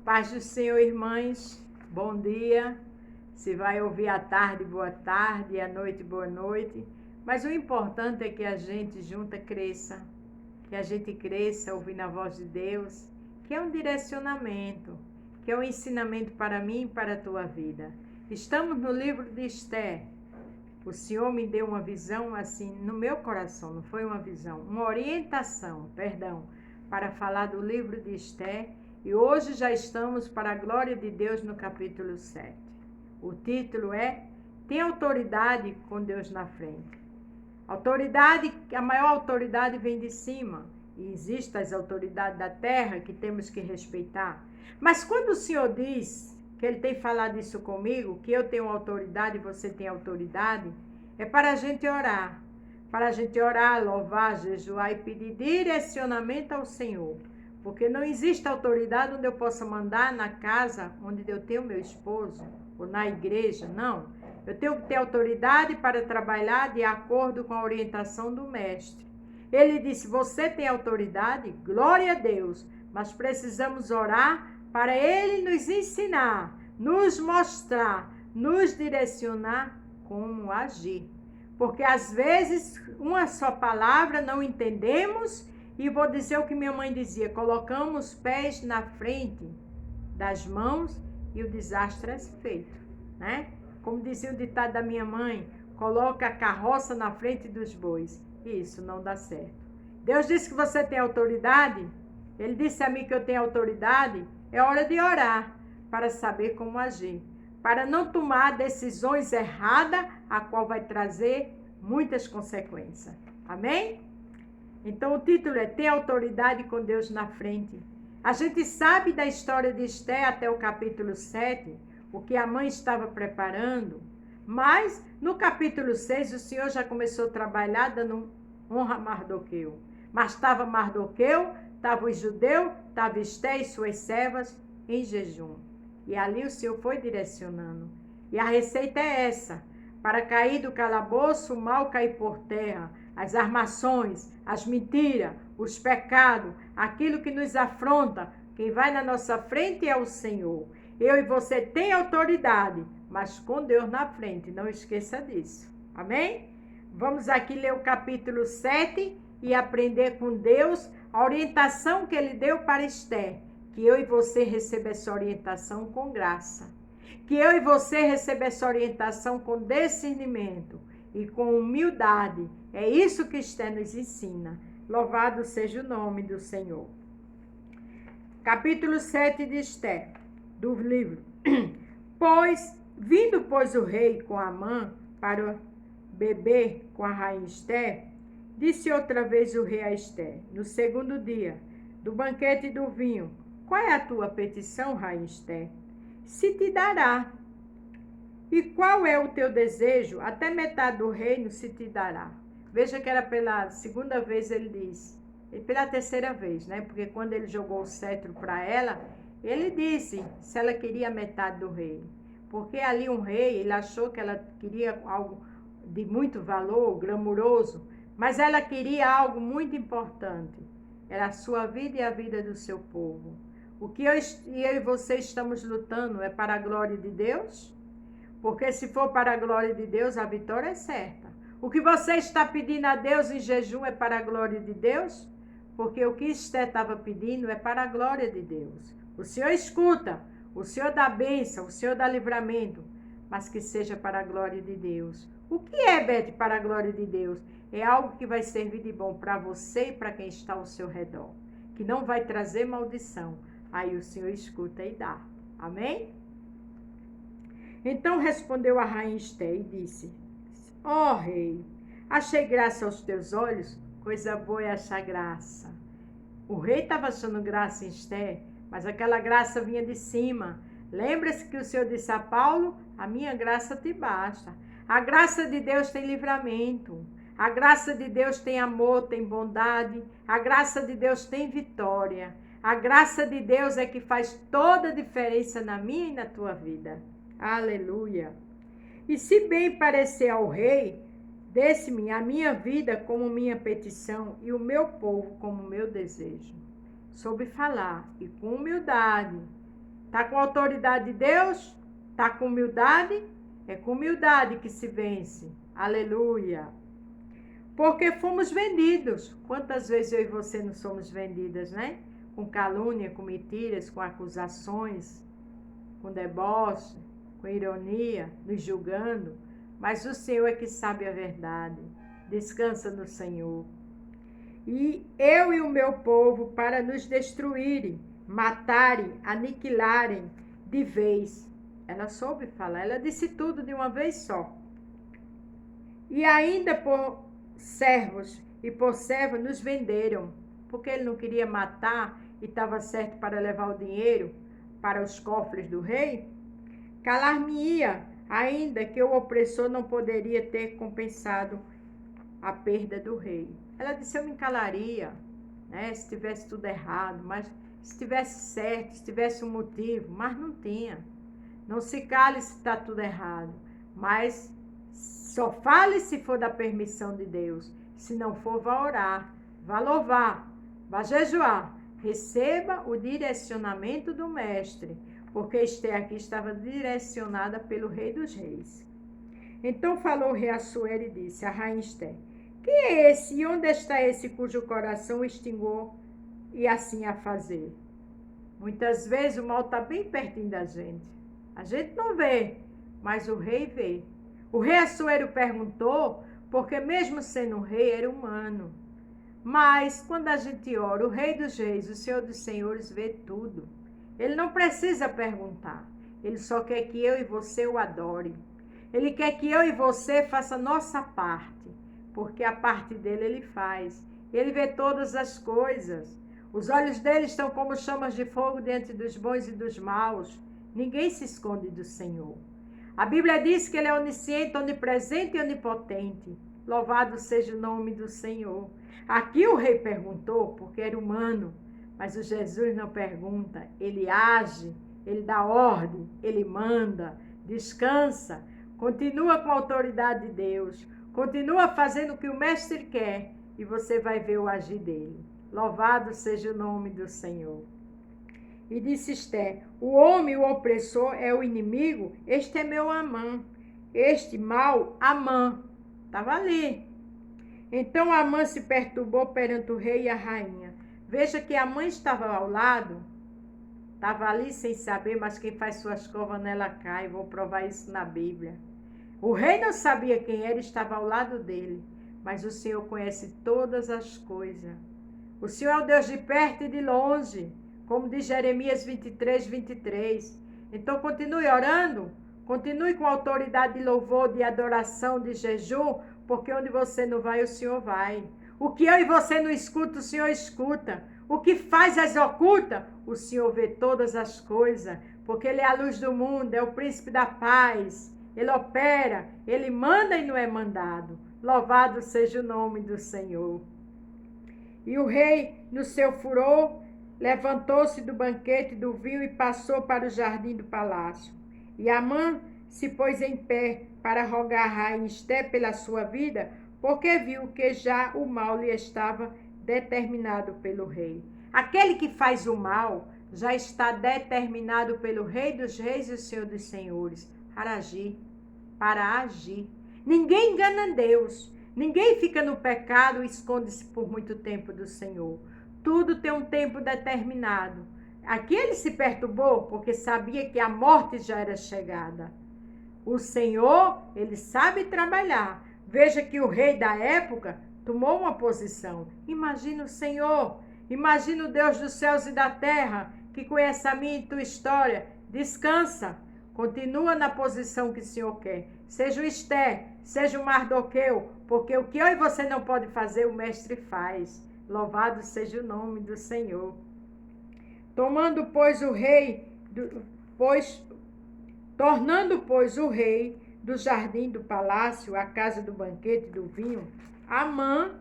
Paz do Senhor, irmãs, bom dia. Se vai ouvir à tarde, boa tarde, à noite, boa noite. Mas o importante é que a gente junta cresça, que a gente cresça ouvindo a voz de Deus, que é um direcionamento, que é um ensinamento para mim e para a tua vida. Estamos no livro de Esther. O Senhor me deu uma visão assim no meu coração, não foi uma visão, uma orientação, para falar do livro de Esther. E hoje já estamos, para a glória de Deus, no capítulo 7. O título é Tem autoridade com Deus na frente. Autoridade, a maior autoridade vem de cima. E existem as autoridades da terra que temos que respeitar. Mas quando o Senhor diz que Ele tem falado isso comigo, que eu tenho autoridade e você tem autoridade, é para a gente orar. Para a gente orar, louvar, jejuar e pedir direcionamento ao Senhor. Porque não existe autoridade onde eu possa mandar na casa onde eu tenho meu esposo, ou na igreja, não. Eu tenho que ter autoridade para trabalhar de acordo com a orientação do mestre. Ele disse, você tem autoridade? Glória a Deus. Mas precisamos orar para Ele nos ensinar, nos mostrar, nos direcionar como agir. Porque às vezes uma só palavra não entendemos. E vou dizer o que minha mãe dizia, colocamos os pés na frente das mãos e o desastre é feito, né? Como dizia o ditado da minha mãe, coloca a carroça na frente dos bois. Isso não dá certo. Deus disse que você tem autoridade, Ele disse a mim que eu tenho autoridade, é hora de orar para saber como agir, para não tomar decisões erradas, a qual vai trazer muitas consequências. Amém? Então o título é Ter autoridade com Deus na frente. A gente sabe da história de Esther até o capítulo 7, o que a mãe estava preparando, mas no capítulo 6 o Senhor já começou a trabalhar dando honra a Mardoqueu. Mas estava Mardoqueu, estava os judeus, estava Esther e suas servas em jejum. E ali o Senhor foi direcionando. E a receita é essa, para cair do calabouço, o mal cair por terra, as armações, as mentiras, os pecados, aquilo que nos afronta, quem vai na nossa frente é o Senhor. Eu e você tem autoridade, mas com Deus na frente, não esqueça disso. Amém? Vamos aqui ler o capítulo 7 e aprender com Deus a orientação que Ele deu para Esther. Que eu e você recebamos essa orientação com graça. Que eu e você recebamos essa orientação com discernimento e com humildade. É isso que Esther nos ensina. Louvado seja o nome do Senhor. Capítulo 7 de Esther, do livro. Vindo o rei com Amã para beber com a rainha Esther, disse outra vez o rei a Esther, no segundo dia, do banquete do vinho, qual é a tua petição, rainha Esther? Se te dará. E qual é o teu desejo? Até metade do reino se te dará. Veja que era pela segunda vez ele disse. E pela terceira vez, né? Porque quando ele jogou o cetro para ela, ele disse se ela queria metade do reino. Porque ali um rei, ele achou que ela queria algo de muito valor, glamuroso, mas ela queria algo muito importante. Era a sua vida e a vida do seu povo. O que eu e você estamos lutando é para a glória de Deus? Porque se for para a glória de Deus, a vitória é certa. O que você está pedindo a Deus em jejum é para a glória de Deus? Porque o que Esther estava pedindo é para a glória de Deus. O Senhor escuta, o Senhor dá bênção, o Senhor dá livramento, mas que seja para a glória de Deus. O que é, Beth, para a glória de Deus? É algo que vai servir de bom para você e para quem está ao seu redor. Que não vai trazer maldição. Aí o Senhor escuta e dá. Amém? Então respondeu a rainha Esther e disse, ó rei, achei graça aos teus olhos, coisa boa é achar graça. O rei estava achando graça em Esther, mas aquela graça vinha de cima. Lembra-se que o Senhor disse a Paulo, a minha graça te basta. A graça de Deus tem livramento. A graça de Deus tem amor, tem bondade. A graça de Deus tem vitória. A graça de Deus é que faz toda a diferença na minha e na tua vida. Aleluia. E se bem parecer ao rei, desse-me a minha vida como minha petição e o meu povo como meu desejo. Soube falar e com humildade Está com a autoridade de Deus? Está com humildade? É com humildade que se vence. Aleluia. Porque fomos vendidos. Quantas vezes eu e você não somos vendidas, né? Com calúnia, com mentiras, com acusações, com deboche, com ironia, nos julgando. Mas o Senhor é que sabe a verdade. Descansa no Senhor. E eu e o meu povo para nos destruírem, matarem, aniquilarem de vez. Ela soube falar, ela disse tudo de uma vez só. E ainda por servos e por serva nos venderam, porque ele não queria matar e estava certo para levar o dinheiro para os cofres do rei. Calar-me-ia, ainda que o opressor não poderia ter compensado a perda do rei. Ela disse, eu me calaria, né, se tivesse tudo errado, mas se tivesse certo, se tivesse um motivo, mas não tinha. Não se cale se está tudo errado, mas só fale se for da permissão de Deus. Se não for, vá orar, vá louvar, vá jejuar. Receba o direcionamento do mestre, porque Esther aqui estava direcionada pelo rei dos reis. Então falou o rei Assuero e disse a rainha Esther, quem é esse e onde está esse cujo coração extinguiu e assim a fazer? Muitas vezes o mal está bem pertinho da gente. A gente não vê, mas o rei vê. O rei Assuero perguntou, porque mesmo sendo rei, era humano. Mas, quando a gente ora, o rei dos reis, o Senhor dos senhores, vê tudo. Ele não precisa perguntar. Ele só quer que eu e você o adore. Ele quer que eu e você faça a nossa parte, porque a parte dele ele faz. Ele vê todas as coisas. Os olhos dele estão como chamas de fogo diante dos bons e dos maus. Ninguém se esconde do Senhor. A Bíblia diz que ele é onisciente, onipresente e onipotente. Louvado seja o nome do Senhor. Aqui o rei perguntou, porque era humano, mas o Jesus não pergunta. Ele age, ele dá ordem, ele manda, descansa, continua com a autoridade de Deus, continua fazendo o que o mestre quer e você vai ver o agir dele. Louvado seja o nome do Senhor. E disse Esther, o homem, o opressor, é o inimigo, este é meu Amã. Este mal, Amã, estava ali. Então Amã se perturbou perante o rei e a rainha. Veja que a mãe estava ao lado, estava ali sem saber, mas quem faz suas covas nela cai. Vou provar isso na Bíblia. O rei não sabia quem era, estava ao lado dele, mas o Senhor conhece todas as coisas. O Senhor é o Deus de perto e de longe, como diz Jeremias 23, 23. Então continue orando, continue com autoridade de louvor, de adoração, de jejum, porque onde você não vai, o Senhor vai. O que eu e você não escuta, o Senhor escuta. O que faz as ocultas, o Senhor vê todas as coisas, porque Ele é a luz do mundo, é o príncipe da paz. Ele opera, Ele manda e não é mandado. Louvado seja o nome do Senhor. E o rei, no seu furor, levantou-se do banquete do vinho e passou para o jardim do palácio. E Amã se pôs em pé para rogar a rainha Esther pela sua vida, porque viu que já o mal lhe estava determinado pelo rei. Aquele que faz o mal já está determinado pelo Rei dos Reis e o Senhor dos Senhores para agir. Ninguém engana Deus. Ninguém fica no pecado e esconde-se por muito tempo do Senhor. Tudo tem um tempo determinado. Aqui ele se perturbou porque sabia que a morte já era chegada. O Senhor, ele sabe trabalhar. Veja que o rei da época tomou uma posição. Imagina o Senhor, imagina o Deus dos céus e da terra, que conhece a minha e tua história. Descansa, continua na posição que o Senhor quer. Seja o Esther, seja o Mardoqueu, porque o que eu e você não pode fazer, o mestre faz. Louvado seja o nome do Senhor. Tornando, pois, o rei do jardim do palácio, a casa do banquete do vinho, Amã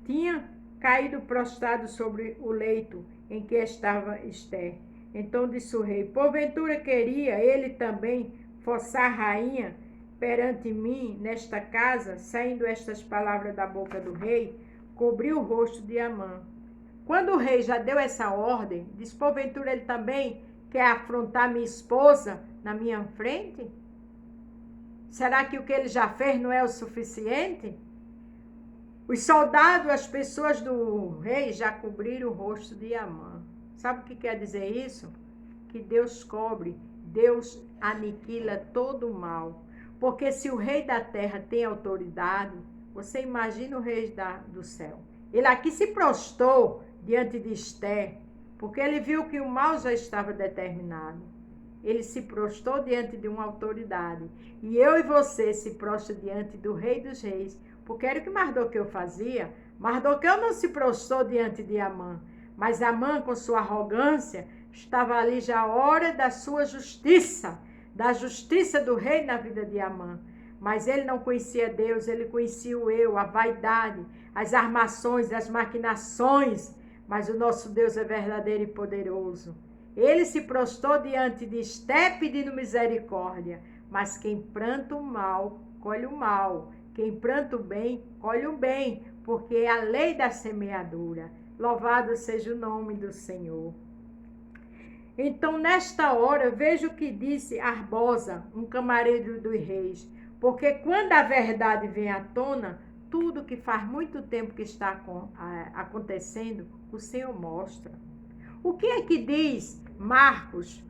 tinha caído prostrado sobre o leito em que estava Esther. Então disse o rei, porventura queria ele também forçar a rainha perante mim nesta casa? Saindo estas palavras da boca do rei, cobriu o rosto de Amã. Quando o rei já deu essa ordem, disse, porventura ele também quer afrontar minha esposa na minha frente? Será que o que ele já fez não é o suficiente? Os soldados, as pessoas do rei já cobriram o rosto de Amã. Sabe o que quer dizer isso? Que Deus cobre, Deus aniquila todo o mal. Porque se o rei da terra tem autoridade, você imagina o rei do céu. Ele aqui se prostrou diante de Esther, porque ele viu que o mal já estava determinado. Ele se prostrou diante de uma autoridade. E eu e você se prostra diante do rei dos reis, porque era o que Mardoqueu fazia. Mardoqueu não se prostrou diante de Amã, mas Amã, com sua arrogância, estava ali já a hora da sua justiça, da justiça do rei na vida de Amã. Mas ele não conhecia Deus, ele conhecia o eu, a vaidade, as armações, as maquinações. Mas o nosso Deus é verdadeiro e poderoso. Ele se prostrou diante de Esther pedindo misericórdia. Mas quem planta o mal, colhe o mal. Quem planta o bem, colhe o bem. Porque é a lei da semeadura. Louvado seja o nome do Senhor. Então, nesta hora, veja o que disse Arbosa, um camareiro dos reis. Porque quando a verdade vem à tona, tudo que faz muito tempo que está acontecendo, o Senhor mostra. O que é que diz Marcos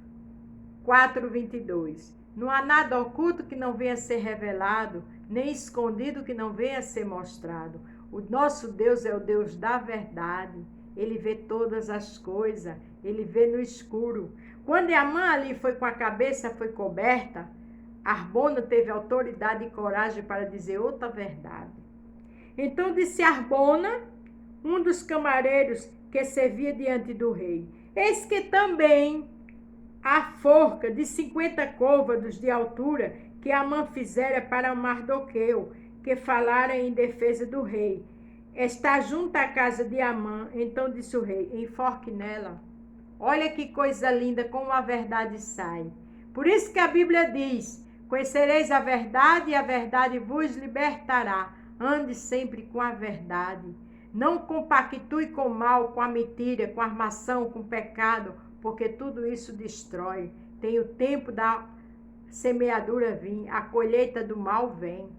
4:22? Não há nada oculto que não venha a ser revelado, nem escondido que não venha a ser mostrado. O nosso Deus é o Deus da verdade. Ele vê todas as coisas, ele vê no escuro. Quando Amã ali foi com a cabeça foi coberta, Arbona teve autoridade e coragem para dizer outra verdade. Então disse Arbona, um dos camareiros que servia diante do rei: eis que também a forca de 50 côvados de altura que Amã fizera para Mardoqueu, que falara em defesa do rei, está junto à casa de Amã. Então disse o rei: enforque nela. Olha que coisa linda, como a verdade sai. Por isso que a Bíblia diz: conhecereis a verdade e a verdade vos libertará. Ande sempre com a verdade. Não compactue com o mal, com a mentira, com a armação, com o pecado, porque tudo isso destrói. Tem o tempo da semeadura vir, a colheita do mal vem.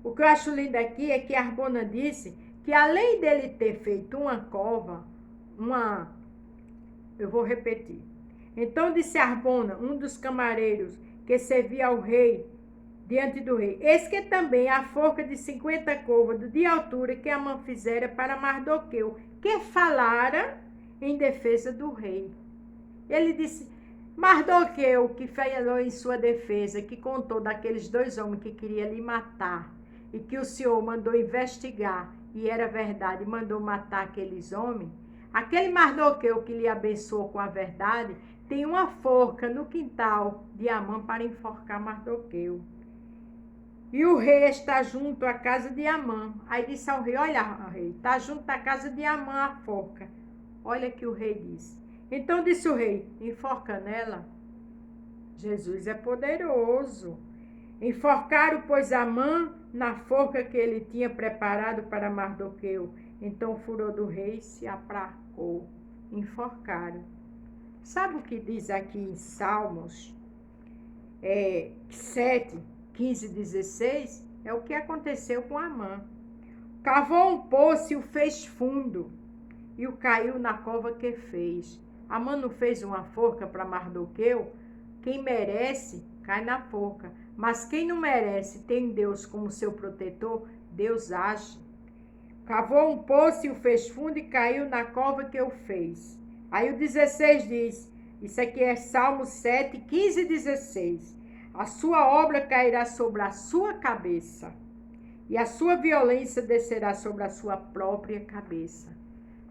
O que eu acho lindo aqui é que Arbona disse que além dele ter feito uma cova, eu vou repetir. Então disse Arbona, um dos camareiros que servia ao rei, diante do rei: eis que também a forca de 50 côvados de altura que Amã fizera para Mardoqueu, que falara em defesa do rei. Ele disse: Mardoqueu, que falou em sua defesa, que contou daqueles 2 homens que queriam lhe matar, e que o Senhor mandou investigar, e era verdade, mandou matar aqueles homens. Aquele Mardoqueu que lhe abençoou com a verdade, tem uma forca no quintal de Amã para enforcar Mardoqueu. E o rei está junto à casa de Amã. Aí disse ao rei: olha, rei, está junto à casa de Amã a forca. Olha que o rei disse. Então disse o rei: enforca nela. Jesus é poderoso. Enforcaram, pois, Amã na forca que ele tinha preparado para Mardoqueu. Então o furor do rei se aplacou. Enforcaram. Sabe o que diz aqui em Salmos 7, 15, 16? É o que aconteceu com Amã. Cavou um poço e o fez fundo, e o caiu na cova que fez. Amã não fez uma forca para Mardoqueu? Quem merece, cai na forca. Mas quem não merece, tem Deus como seu protetor, Deus age. Cavou um poço e o fez fundo, e caiu na cova que o fez. Aí o 16 diz, isso aqui é Salmo 7, 15 e 16. A sua obra cairá sobre a sua cabeça, e a sua violência descerá sobre a sua própria cabeça.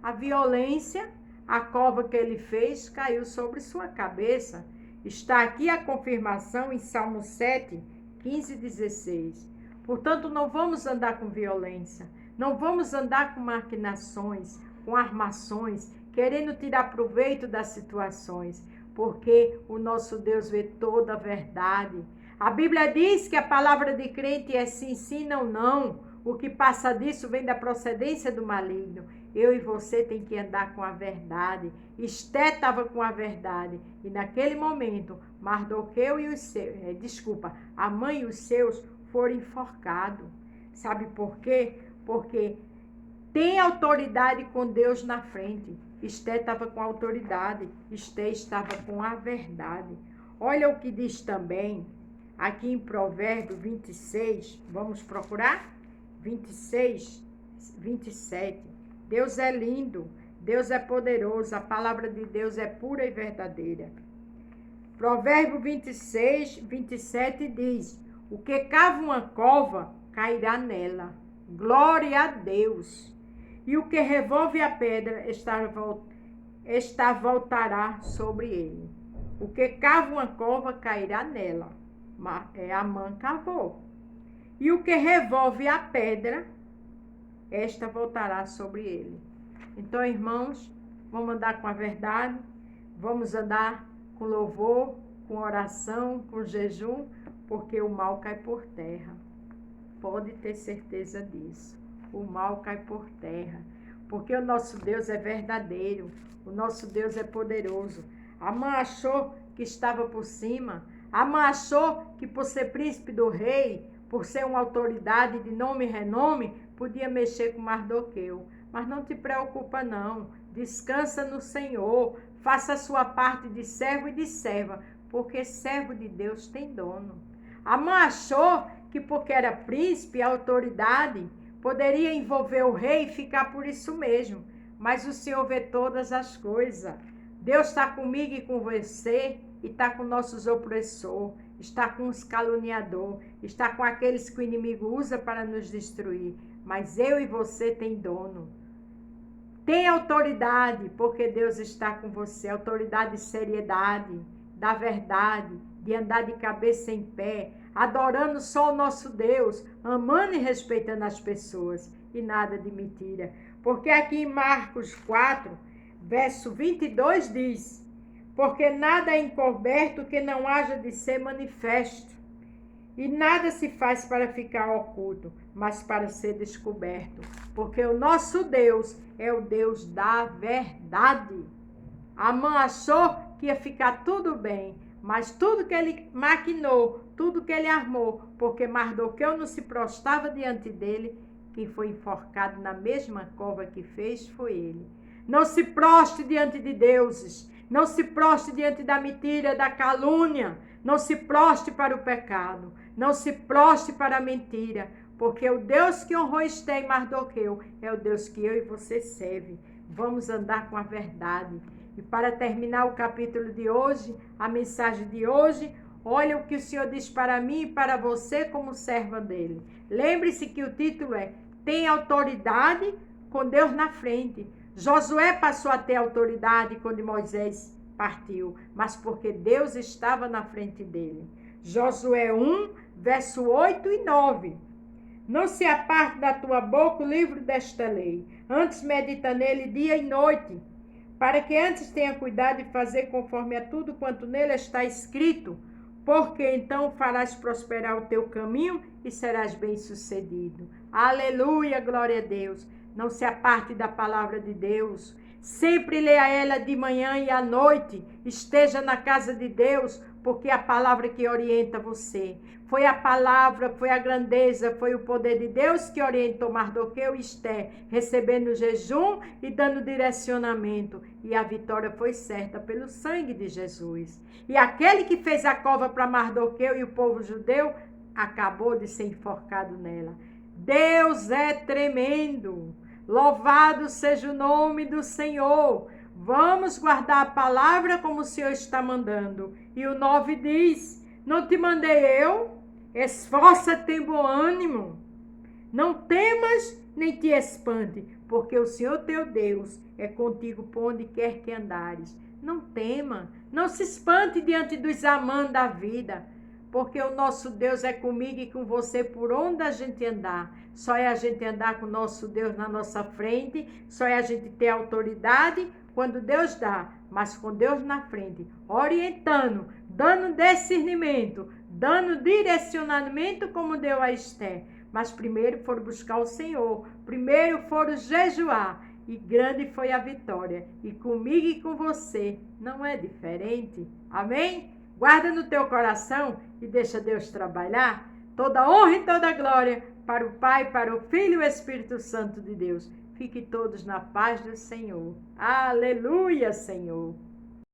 A violência, a cova que ele fez, caiu sobre sua cabeça. Está aqui a confirmação em Salmo 7, 15 e 16. Portanto, não vamos andar com violência, não vamos andar com maquinações, com armações, querendo tirar proveito das situações, porque o nosso Deus vê toda a verdade. A Bíblia diz que a palavra de crente é sim, sim, não, não. O que passa disso vem da procedência do maligno. eu e você tem que andar com a verdade. Esté estava com a verdade. E naquele momento, Mardoqueu e os seus, a mãe e os seus foram enforcados. Sabe por quê? Porque tem autoridade com Deus na frente. Esté estava com autoridade. Esté estava com a verdade. Olha o que diz também, aqui em Provérbios 26, vamos procurar? 26, 27. Deus é lindo, Deus é poderoso, a palavra de Deus é pura e verdadeira. Provérbio 26, 27 diz: o que cava uma cova, cairá nela. Glória a Deus. E o que revolve a pedra, voltará sobre ele. O que cava uma cova, cairá nela. Amã cavou. E o que revolve a pedra, esta voltará sobre ele. Então, irmãos, vamos andar com a verdade, vamos andar com louvor, com oração, com jejum, porque o mal cai por terra. Pode ter certeza disso. O mal cai por terra, porque o nosso Deus é verdadeiro, o nosso Deus é poderoso. Amã achou que estava por cima, Amã achou que por ser príncipe do rei, por ser uma autoridade de nome e renome, podia mexer com Mardoqueu. Mas não te preocupa não, descansa no Senhor, faça a sua parte de servo e de serva, porque servo de Deus tem dono. Amã achou que porque era príncipe, a autoridade, poderia envolver o rei e ficar por isso mesmo. Mas o Senhor vê todas as coisas. Deus está comigo e com você, e está com nossos opressores, está com os caluniadores, está com aqueles que o inimigo usa para nos destruir. Mas eu e você tem dono. Tem autoridade, porque Deus está com você. Autoridade de seriedade, da verdade, de andar de cabeça em pé, adorando só o nosso Deus, amando e respeitando as pessoas, e nada de mentira. Porque aqui em Marcos 4, verso 22 diz: porque nada é encoberto que não haja de ser manifesto, e nada se faz para ficar oculto, mas para ser descoberto. Porque o nosso Deus é o Deus da verdade. Amã achou que ia ficar tudo bem, mas tudo que ele maquinou, tudo que ele armou, porque Mardoqueu não se prostrava diante dele, quem foi enforcado na mesma cova que fez foi ele. Não se prostre diante de deuses, não se prostre diante da mentira, da calúnia, não se prostre para o pecado, não se prostre para a mentira, porque o Deus que honrou Esté e Mardoqueu é o Deus que eu e você serve. Vamos andar com a verdade. E para terminar o capítulo de hoje, a mensagem de hoje, olha o que o Senhor diz para mim e para você como serva dele. Lembre-se que o título é Tem Autoridade com Deus na frente. Josué passou a ter autoridade quando Moisés partiu, mas porque Deus estava na frente dele. Josué 1, verso 8 e 9. Não se aparte da tua boca o livro desta lei, antes medita nele dia e noite, para que antes tenha cuidado de fazer conforme a tudo quanto nele está escrito, porque então farás prosperar o teu caminho e serás bem-sucedido. Aleluia, glória a Deus. Não se aparte da palavra de Deus. Sempre leia ela de manhã e à noite. Esteja na casa de Deus, porque é a palavra que orienta você. Foi a palavra, foi a grandeza, foi o poder de Deus que orientou Mardoqueu e Esté, recebendo jejum e dando direcionamento. E a vitória foi certa pelo sangue de Jesus. E aquele que fez a cova para Mardoqueu e o povo judeu, acabou de ser enforcado nela. Deus é tremendo. Louvado seja o nome do Senhor. Vamos guardar a palavra como o Senhor está mandando. E o 9 diz: não te mandei eu? Esforça-te em bom ânimo. Não temas nem te espante, porque o Senhor teu Deus é contigo por onde quer que andares. Não tema, não se espante diante dos Amã da vida, porque o nosso Deus é comigo e com você por onde a gente andar. Só é a gente andar com o nosso Deus na nossa frente, só é a gente ter autoridade quando Deus dá, mas com Deus na frente, orientando, dando discernimento, dando direcionamento como deu a Esté. Mas primeiro foram buscar o Senhor, primeiro foram jejuar. e grande foi a vitória. E comigo e com você não é diferente. Amém? Guarda no teu coração e deixa Deus trabalhar. Toda honra e toda glória para o Pai, para o Filho e o Espírito Santo de Deus. Fiquem todos na paz do Senhor. Aleluia, Senhor.